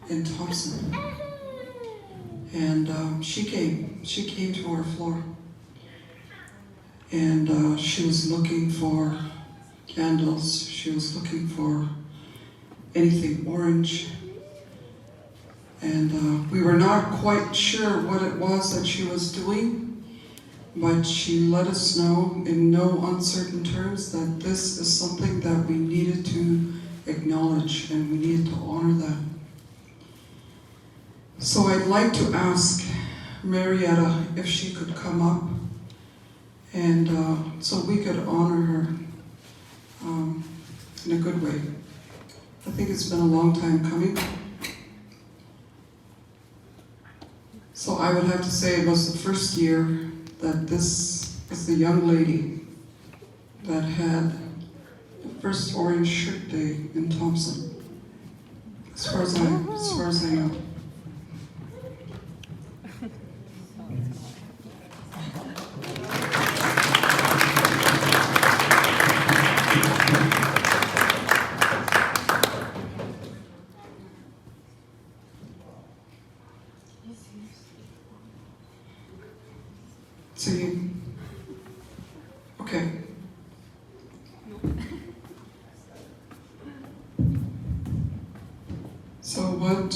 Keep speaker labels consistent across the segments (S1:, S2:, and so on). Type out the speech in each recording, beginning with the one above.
S1: in Thompson. And she came to our floor. And she was looking for candles. She was looking for anything orange. And we were not quite sure what it was that she was doing, but she let us know in no uncertain terms that this is something that we needed to acknowledge and we needed to honor that. So I'd like to ask Marietta if she could come up and so we could honor her in a good way. I think it's been a long time coming. So I would have to say it was the first year that this is the young lady that had the first Orange Shirt Day in Thompson, as far as I know. So you, okay. So what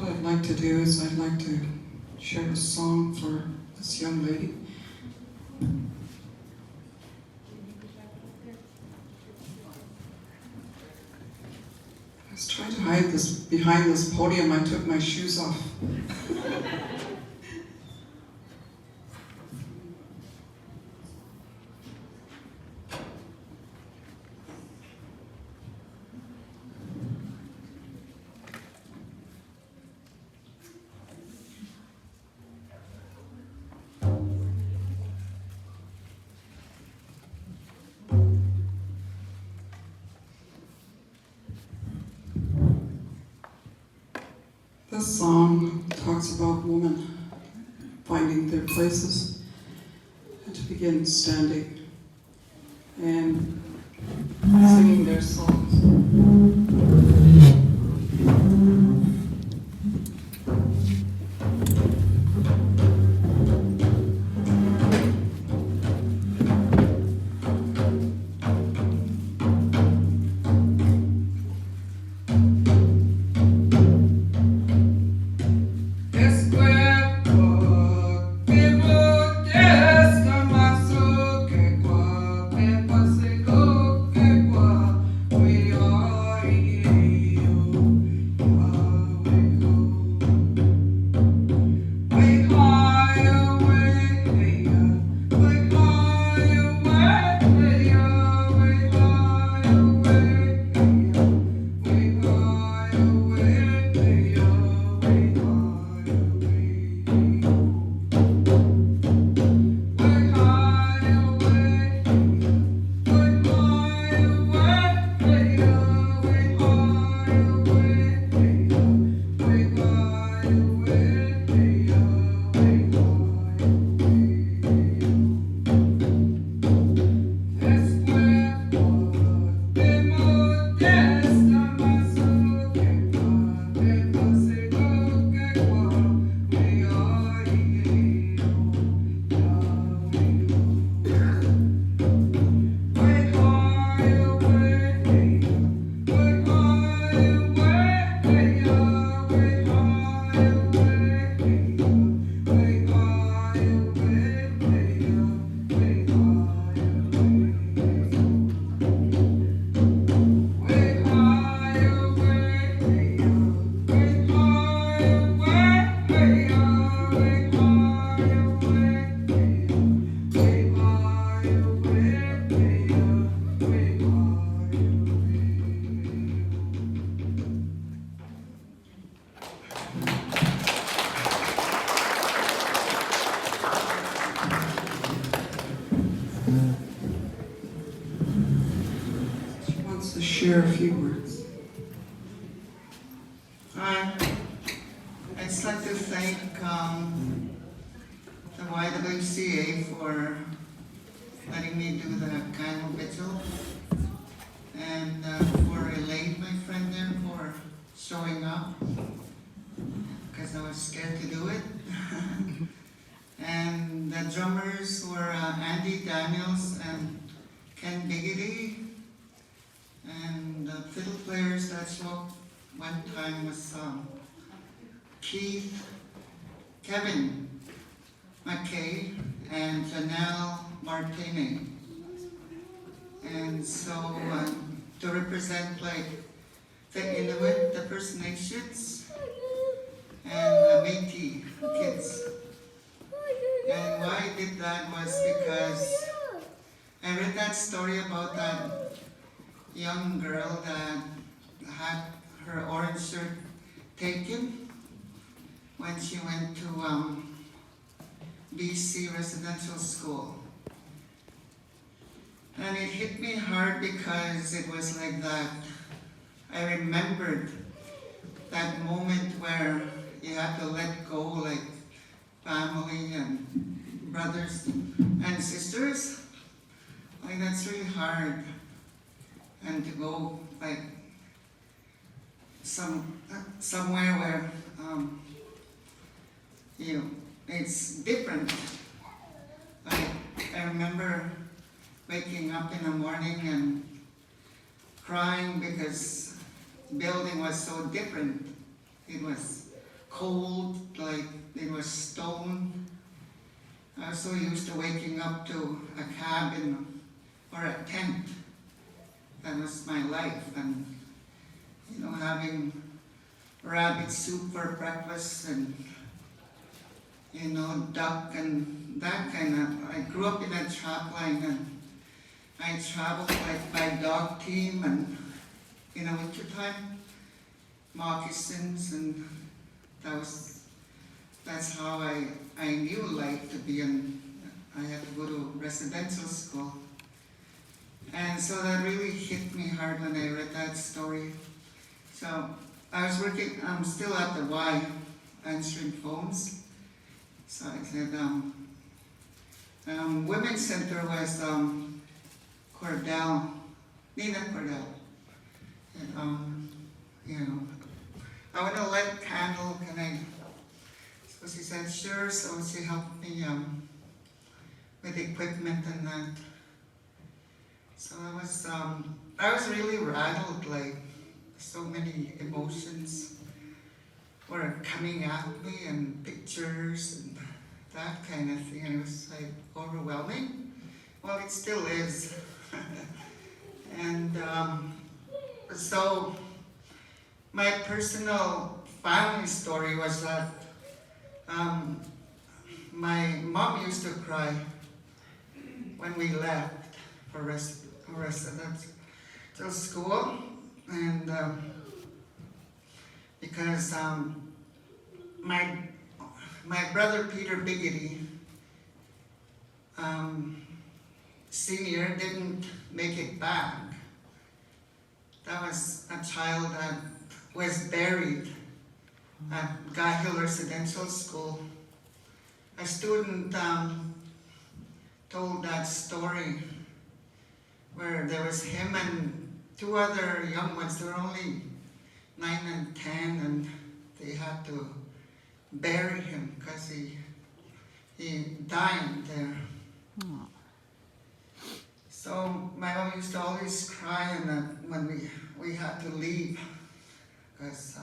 S1: I'd like to do is I'd like to share a song for this young lady. I was trying to hide this behind this podium. I took my shoes off. This song talks about women finding their places and to begin standing and singing their songs. To share a few words.
S2: I'd just like to thank the YWCA for letting me do the kind of vigil and for relaying my friend showing up because I was scared to do it. And the drummers were Andy Daniels and Ken Bighetty. And the fiddle players that showed up one time was Kevin McKay and Janelle Martini. And so to represent like the Inuit, the First Nations, and the Métis kids. And why I did that was because I read that story about that young girl that had her orange shirt taken when she went to BC residential school. And it hit me hard because it was like that. I remembered that moment where you have to let go, like family and brothers and sisters. Like that's really hard. And to go like somewhere where it's different. I remember waking up in the morning and crying because the building was so different. It was cold, like it was stone. I was so used to waking up to a cabin or a tent. That was my life. And having rabbit soup for breakfast and duck and that kind of. I grew up in a trap line and I traveled like by dog team and in the wintertime, moccasins, and that's how I knew life to be. And I had to go to residential school. And so that really hit me hard when I read that story. So I was working, I'm still at the Y, answering phones. So I said, Women's Center was Nina Cordell. And, I want to light a candle, can I? So she said, sure. So she helped me with equipment and that. So I was really rattled, like so many emotions were coming at me and pictures and that kind of thing. It was like overwhelming. Well, it still is. And so my personal family story was that my mom used to cry when we left for residential school, and because my brother Peter Bighetty, senior, didn't make it back. That was a child that was buried at Guy Hill Residential School. A student told that story where there was him and two other young ones. They were only 9 and 10, and they had to bury him because he died there. Aww. So my mom used to always cry and when we had to leave because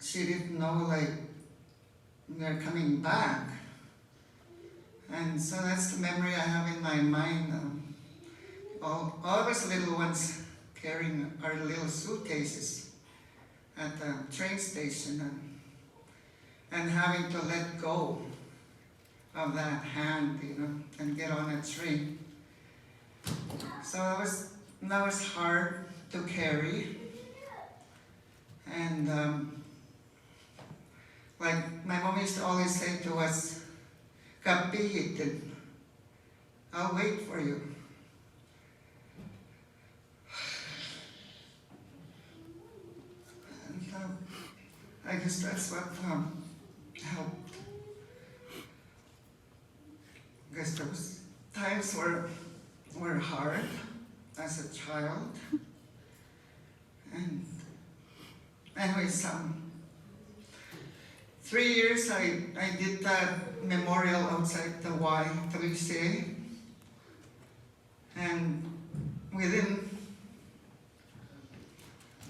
S2: she didn't know like they're coming back. And so that's the memory I have in my mind. All of us little ones carrying our little suitcases at the train station and having to let go of that hand, and get on a train. So that was hard to carry. And like my mom used to always say to us, "Kapihit, I'll wait for you." And I guess that's what helped. I guess those times were hard as a child, and anyways, 3 years I did that memorial outside the YWCA, and within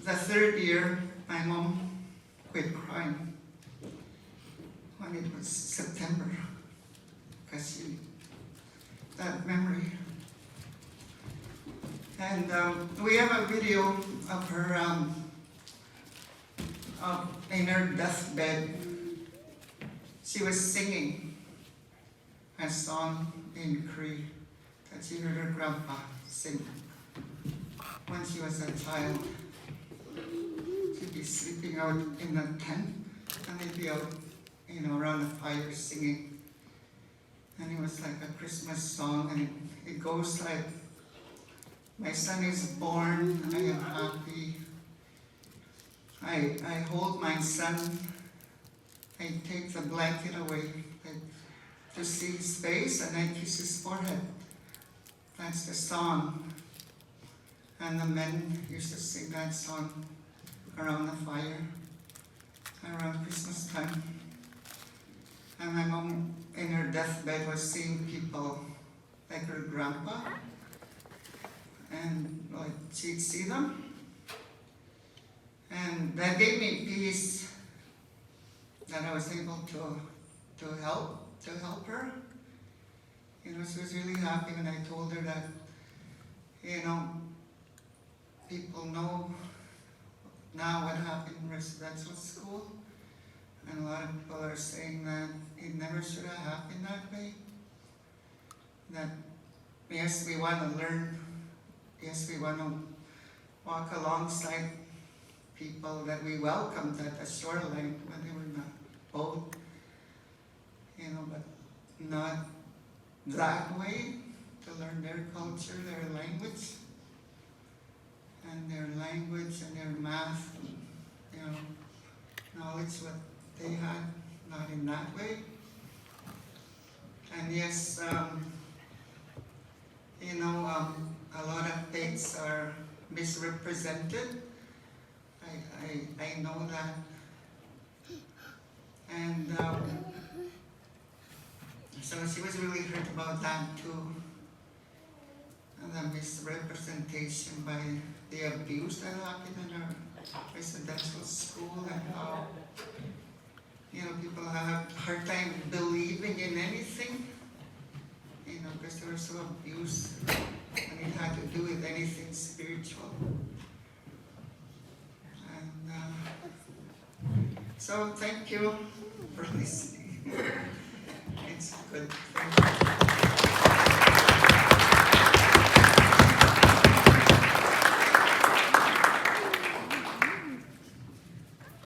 S2: the 3rd year, my mom quit crying when it was September, because that memory. And we have a video of her in her deathbed. She was singing a song in Cree that she heard her grandpa sing when she was a child. She'd be sleeping out in a tent, and they'd be out, around the fire singing. And it was like a Christmas song, and it goes like, "My son is born, I am happy. I hold my son, I take the blanket away to see his face, and I kiss his forehead." That's the song. And the men used to sing that song around the fire, around Christmas time. And my mom, in her deathbed, was seeing people like her grandpa, and like she'd see them. And that gave me peace, that I was able to help her. She was really happy when I told her that, people know now what happened in residential school. And a lot of people are saying that it never should have happened that way. That, yes, we want to learn. Yes, we want to walk alongside people that we welcomed at the shoreline when they were in a boat, but not that way, to learn their culture, their language, and their math, knowledge what they had, not in that way. And yes, a lot of faiths are misrepresented. I know that. And so she was really hurt about that too. And the misrepresentation by the abuse that happened in her residential school, and how, people have a hard time believing in anything, because they were so abused when it had to do with anything spiritual. And so thank you for listening. It's good. Thank you.